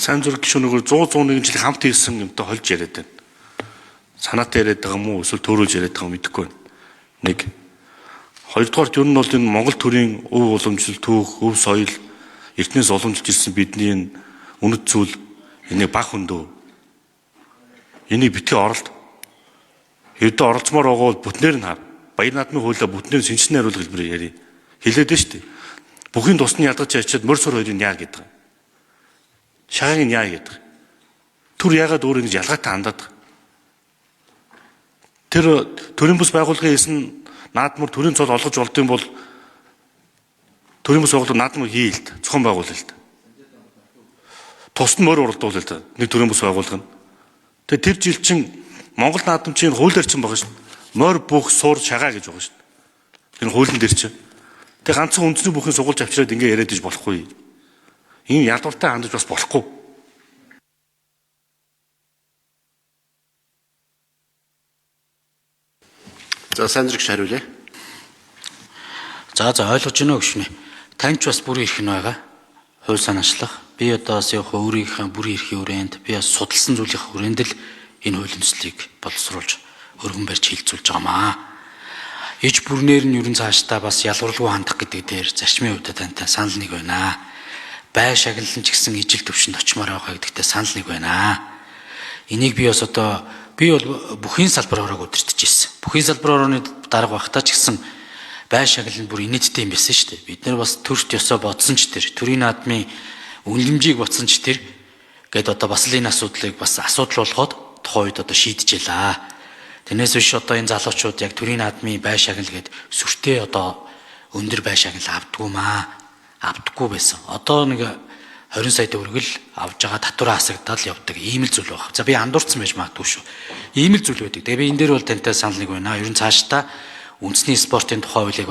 сайн зураг гишүүнээр 100 101 жил хамт хийсэн юмтай холж яриад байна. Санаатай яриад байгаа юм уу эсвэл төөрөж яриад байгаа юм мэдэхгүй байна. Нэг. Хоёрдугаар нь бол энэ Монгол төрийн өв уламжлал, түүх, өв соёл, эртнээс уламжилж ирсэн бидний үнэт зүйл энийг баг хөндөө. Энийг битгий оролт. Хэвдээ оролцмоор байгаа бол бүтнээр нь хав. Баяр наадмын хуулиа бүтнээр шинжлэн хариулах хэлбэрээр ярив. Хэлээд нь шүү дээ. Бүхийн тусны ядаж ячаад морь сур хоёрын яа гэдэг. Шагагийн яа гэдэг. Түр яагаад өөр ингэж ялгаатай хандаад. Тэр төрийн бүс байгууллагын эсн наадмаар төрийн цол олгож болдсон бол төрийн бүс байгууллага наадмыг хий л дээ. Зохион байгуул л дээ. Тусад морь уралдуул л дээ. Нэг төрийн бүс байгууллага нь. Тэгээ тэр жил чинь Монгол наадамчийн хуулиар чинь байгаа шин. Морь бүх суур шагаа гэж байгаа шин. Тэр хуулийн дээр чинь. Тэгээ ганцхан үндэсний бүхэн сугуулж авчираад ингэ яриад иж болохгүй. Ийм ядвартай хандаж бас болохгүй. За сайн зэрэг хариулъя. За ойлгож байна уу гүшнэ. Танд ч бас бүрэн эрх нь байгаа. Хууль санаачлах. Би одоо бас яг өөрийнхөө бүрэн эрхийн хүрээнд би бас судалсан зүйлийнхээ хүрээнд л энэ хуулийн төслийг боловсруулж өргөн барьж хилцүүлж байгаамаа. Иж бүрнээр нь ерөн цаашдаа бас ялгарлгүй хандах гэдэг дээр зарчмын хувьд тантай санал нэг байна. Бай шагналан ч гэсэн ижил төвшөнд очимоор байгаа гэдэгтээ санал нэг байна. Энийг би бас одоо би бол бүхийн салбараараа удирдах гэсэн. Бүхийн салбараар дарга багтаа ч гэсэн бай шагнал нь бүр инээдтэй юм байсан шүү дээ. Бид нар бас төрт ёсоо бодсон ч тэр төрийн наадмын үнэлэмжийг бодсон ч тэр гээд одоо бас л энэ асуудлыг бас асуудал болгоод тухайн үед одоо шийдэжээ. Тэрнээс биш одоо энэ залуучууд яг төрийн наадмын бай шагнал гээд сүртэй одоо өндөр бай шагнал авдаггүй байсан. Одоо нэг 20 сая төгрөгөл авж байгаа татвараа хасагдаад явдаг ийм л зүйл байна. За би андуурсан байж магадгүй шүү. Ийм л зүйл байдаг. Тэгээ би энэ дээр бол тантай санал нэг байна. Ер нь цаашдаа үндэсний спортын тухай хуулийг